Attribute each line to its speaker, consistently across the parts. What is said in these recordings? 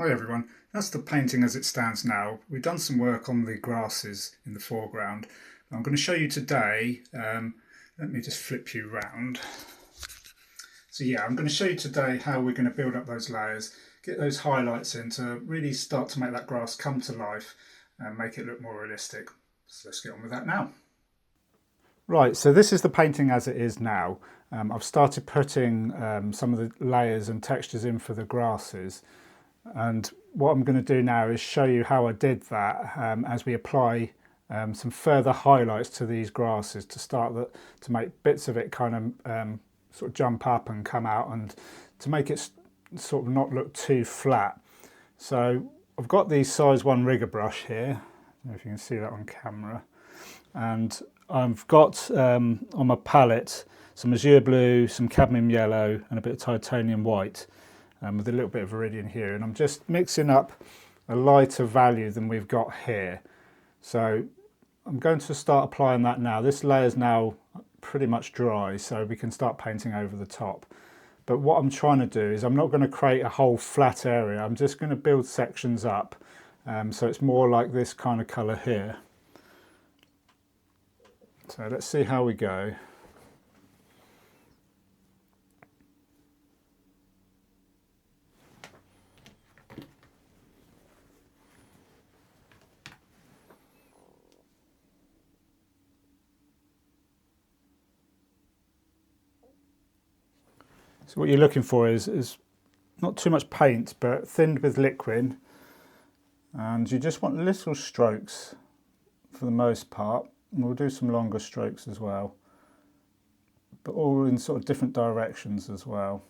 Speaker 1: Hi everyone, that's the painting as it stands now. We've done some work on the grasses in the foreground. I'm going to show you today, let me just flip you round. So yeah, I'm going to show you today how we're going to build up those layers, get those highlights in to really start to make that grass come to life and make it look more realistic. So let's get on with that now. Right, so this is the painting as it is now. I've started putting some of the layers and textures in for the grasses. And what I'm going to do now is show you how I did that as we apply some further highlights to these grasses to make bits of it kind of sort of jump up and come out, and to make it sort of not look too flat. So I've got the size 1 rigger brush here, I don't know if you can see that on camera, and I've got on my palette some azure blue, some cadmium yellow and a bit of titanium white. With a little bit of iridium here, and I'm just mixing up a lighter value than we've got here. So I'm going to start applying that now. This layer is now pretty much dry, so we can start painting over the top. But what I'm trying to do is I'm not going to create a whole flat area. I'm just going to build sections up, so it's more like this kind of colour here. So let's see how we go. So what you're looking for is not too much paint, but thinned with liquid, and you just want little strokes for the most part, and we'll do some longer strokes as well, but all in sort of different directions as well.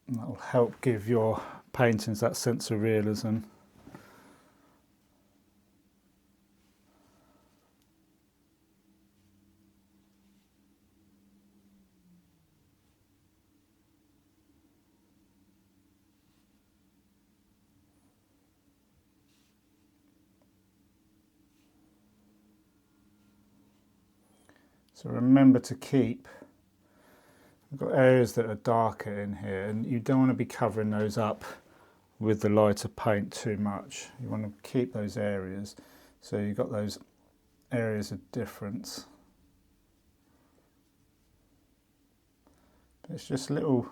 Speaker 1: And that will help give your paintings that sense of realism. So remember to keep, we've got areas that are darker in here, and you don't want to be covering those up with the lighter paint too much. You want to keep those areas, so you've got those areas of difference. It's just little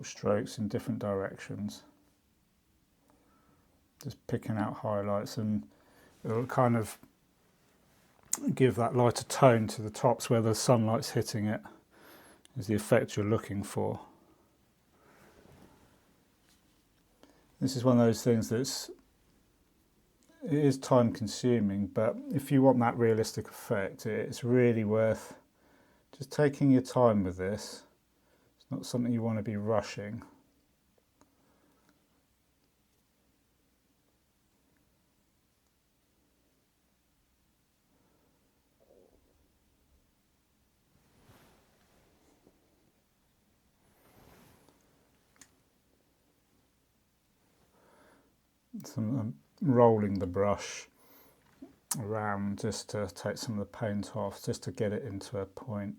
Speaker 1: strokes in different directions, just picking out highlights, and it'll kind of give that lighter tone to the tops where the sunlight's hitting it, is the effect you're looking for. This is one of those things it is time consuming, but if you want that realistic effect, it's really worth just taking your time with this. It's not something you want to be rushing. So I'm rolling the brush around just to take some of the paint off, just to get it into a point.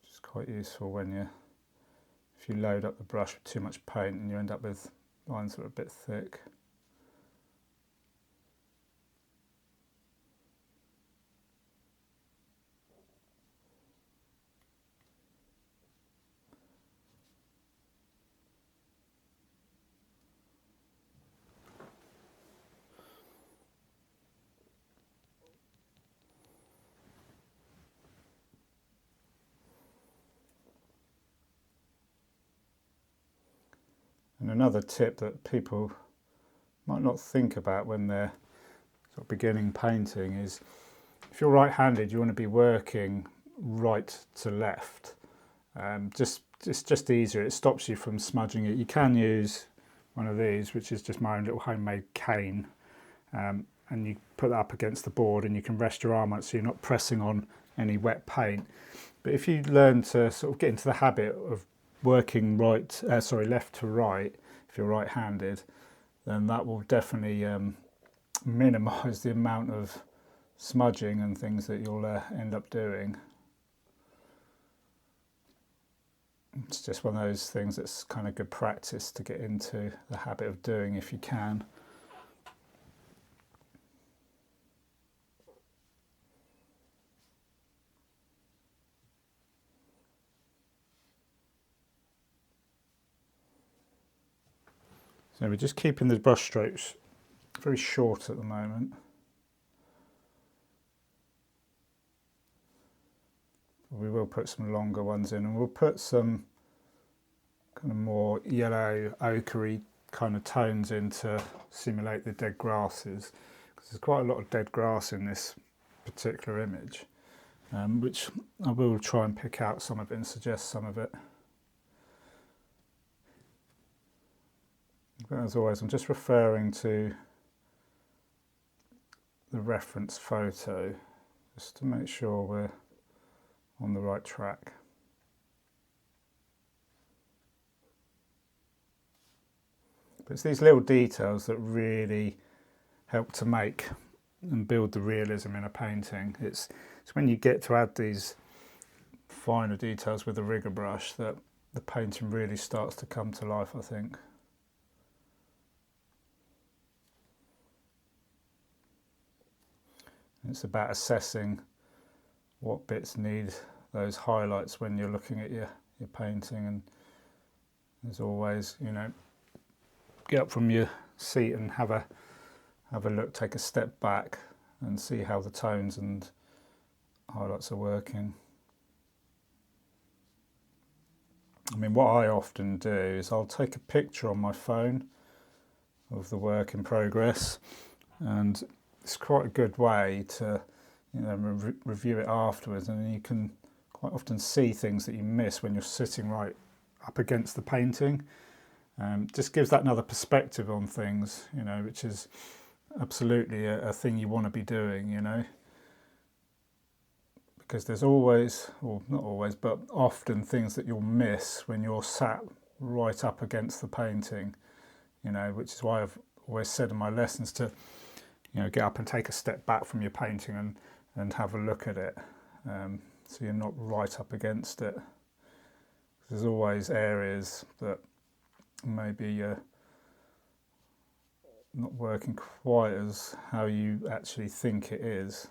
Speaker 1: Which is quite useful if you load up the brush with too much paint and you end up with lines that are a bit thick. And another tip that people might not think about when they're sort of beginning painting is, if you're right-handed, you want to be working right to left. It's just easier. It stops you from smudging it. You can use one of these, which is just my own little homemade cane, and you put that up against the board and you can rest your arm out so you're not pressing on any wet paint. But if you learn to sort of get into the habit of working left to right, if you're right-handed, then that will definitely minimise the amount of smudging and things that you'll end up doing. It's just one of those things that's kind of good practice to get into the habit of doing if you can. So we're just keeping the brush strokes very short at the moment. We will put some longer ones in, and we'll put some kind of more yellow ochre kind of tones in to simulate the dead grasses, because there's quite a lot of dead grass in this particular image, which I will try and pick out some of it and suggest some of it. But as always, I'm just referring to the reference photo just to make sure we're on the right track. But it's these little details that really help to make and build the realism in a painting. It's when you get to add these finer details with the rigger brush that the painting really starts to come to life, I think. It's about assessing what bits need those highlights when you're looking at your painting, and as always, you know, get up from your seat and have a look, take a step back and see how the tones and highlights are working. I mean, what I often do is I'll take a picture on my phone of the work in progress, and it's quite a good way to, you know, review it afterwards, and you can quite often see things that you miss when you're sitting right up against the painting. Just gives that another perspective on things, you know, which is absolutely a thing you want to be doing, you know, because there's always, or not always, but often things that you'll miss when you're sat right up against the painting, you know, which is why I've always said in my lessons to, you know, get up and take a step back from your painting and have a look at it, so you're not right up against it. There's always areas that maybe not working quite as how you actually think it is.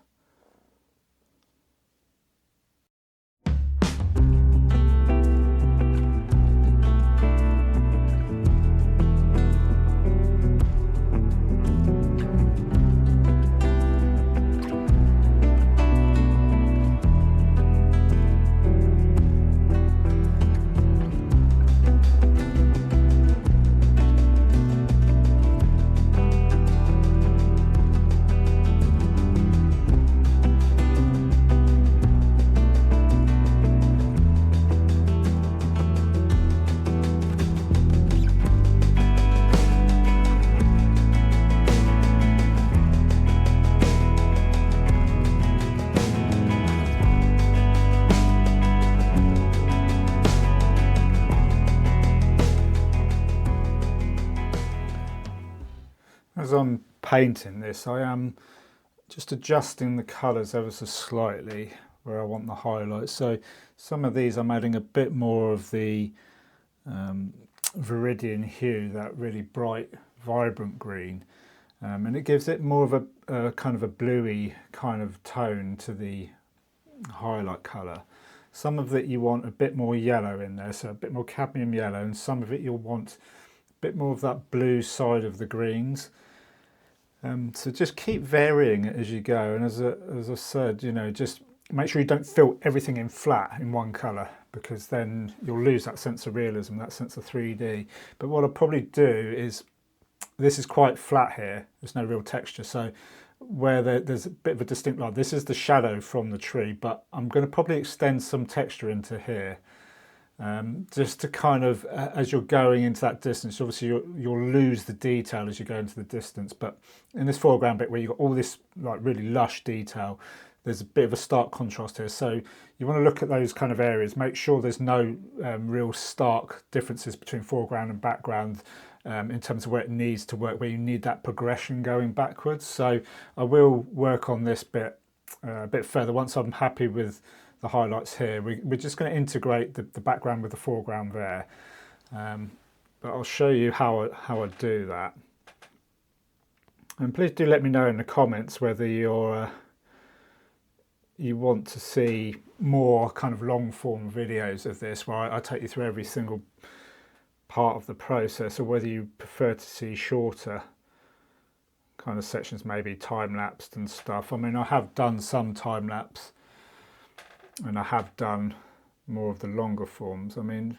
Speaker 1: As I'm painting this, I am just adjusting the colours ever so slightly where I want the highlights. So some of these I'm adding a bit more of the viridian hue, that really bright, vibrant green, and it gives it more of a kind of a bluey kind of tone to the highlight colour. Some of it you want a bit more yellow in there, so a bit more cadmium yellow, and some of it you'll want a bit more of that blue side of the greens. So just keep varying it as you go, and as I said, you know, just make sure you don't fill everything in flat in one colour, because then you'll lose that sense of realism, that sense of 3D. But what I'll probably do is, this is quite flat here, there's no real texture, so where there's a bit of a distinct line, this is the shadow from the tree, but I'm going to probably extend some texture into here. Just to kind of, as you're going into that distance, obviously you'll lose the detail as you go into the distance, but in this foreground bit where you've got all this like really lush detail, there's a bit of a stark contrast here. So you want to look at those kind of areas, make sure there's no real stark differences between foreground and background in terms of where it needs to work, where you need that progression going backwards. So I will work on this bit a bit further once I'm happy with the highlights here. We're just going to integrate the background with the foreground there, but I'll show you how I do that. And please do let me know in the comments whether you want to see more kind of long form videos of this where I take you through every single part of the process, or whether you prefer to see shorter kind of sections, maybe time-lapsed and stuff. I mean, I have done some time-lapse and I have done more of the longer forms. I mean,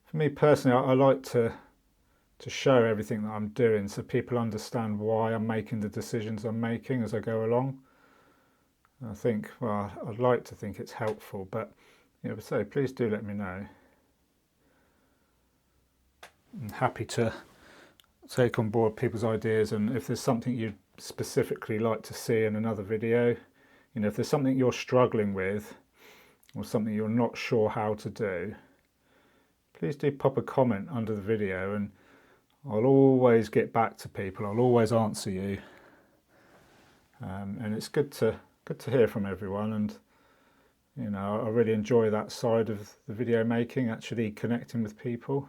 Speaker 1: for me personally, I like to show everything that I'm doing so people understand why I'm making the decisions I'm making as I go along. And I think, well, I'd like to think it's helpful, but so please do let me know. I'm happy to take on board people's ideas, and if there's something you'd specifically like to see in another video, if there's something you're struggling with or something you're not sure how to do, please do pop a comment under the video and I'll always get back to people. I'll always answer you, and it's good to hear from everyone. And I really enjoy that side of the video making, actually connecting with people.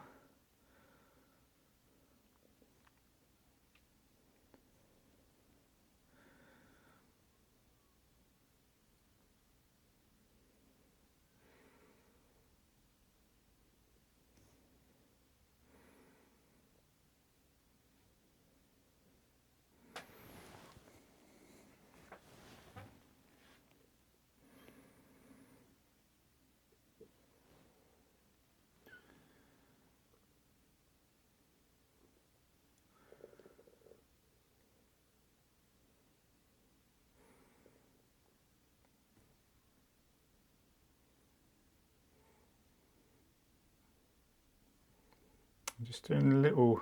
Speaker 1: I'm just doing little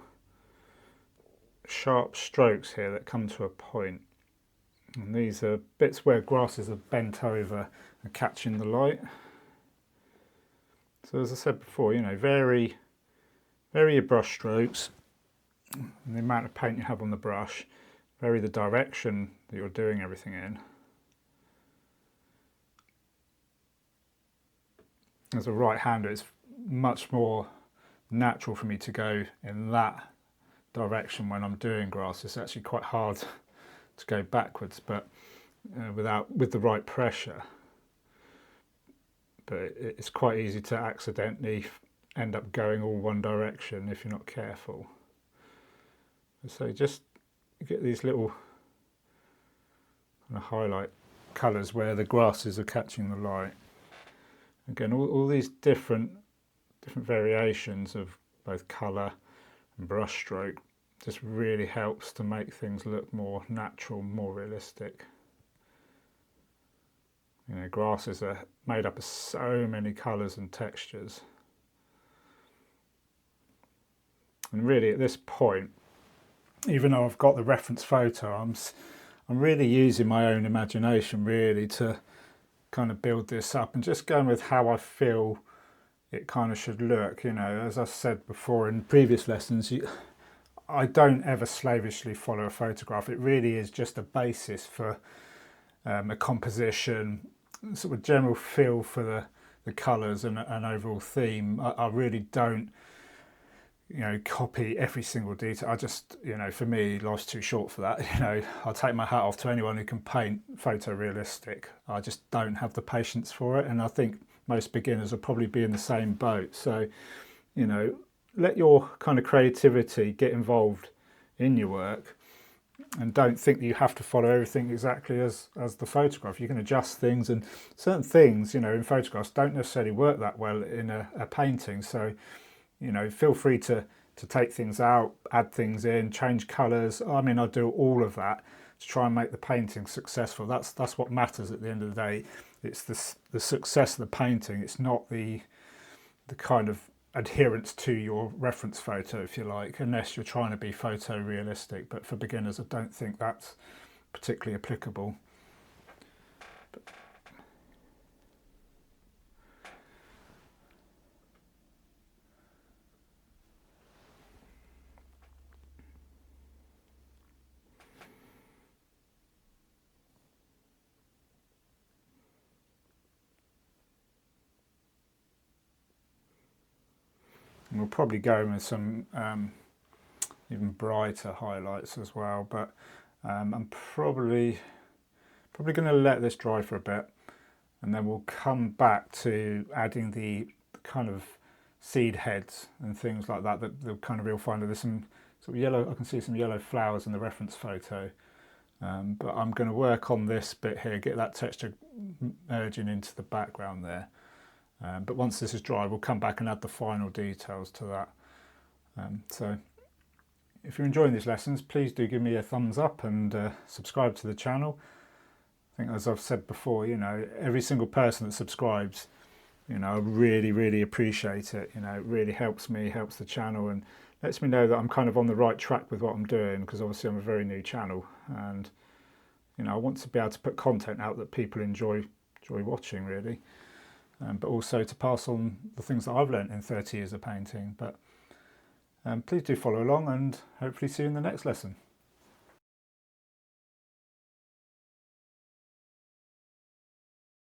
Speaker 1: sharp strokes here that come to a point. And these are bits where grasses are bent over and catching the light. So as I said before, vary your brush strokes and the amount of paint you have on the brush. Vary the direction that you're doing everything in. As a right-hander, it's much more natural for me to go in that direction when I'm doing grass. It's actually quite hard to go backwards, but with the right pressure. But it's quite easy to accidentally end up going all one direction if you're not careful. So just get these little kind of highlight colours where the grasses are catching the light. Again, all these different variations of both colour and brush stroke just really helps to make things look more natural, more realistic. Grasses are made up of so many colours and textures. And really at this point, even though I've got the reference photo, I'm really using my own imagination really to kind of build this up and just going with how I feel it kind of should look. As I said before in previous lessons, I don't ever slavishly follow a photograph. It really is just a basis for a composition, sort of general feel for the colours and an overall theme. I really don't copy every single detail. I just, for me, life's too short for that. I'll take my hat off to anyone who can paint photorealistic. I just don't have the patience for it, and I think most beginners will probably be in the same boat. So, let your kind of creativity get involved in your work, and don't think that you have to follow everything exactly as the photograph. You can adjust things, and certain things, in photographs don't necessarily work that well in a painting. So, feel free to take things out, add things in, change colours. I mean, I do all of that to try and make the painting successful. That's what matters at the end of the day. It's the success of the painting. It's not the kind of adherence to your reference photo, if you like, unless you're trying to be photorealistic. But for beginners, I don't think that's particularly applicable. And we'll probably go with some even brighter highlights as well, but I'm probably going to let this dry for a bit, and then we'll come back to adding the kind of seed heads and things like that, the kind of you'll find that there's some sort of yellow, I can see some yellow flowers in the reference photo, but I'm going to work on this bit here, get that texture merging into the background there. But once this is dry, we'll come back and add the final details to that. So if you're enjoying these lessons, please do give me a thumbs up and subscribe to the channel. I think, as I've said before, you know, every single person that subscribes, you know, I really appreciate it. You know, it really helps me, helps the channel, and lets me know that I'm kind of on the right track with what I'm doing, because obviously I'm a very new channel, and you know, I want to be able to put content out that people enjoy watching, really, but also to pass on the things that I've learnt in 30 years of painting. But please do follow along, and hopefully see you in the next lesson.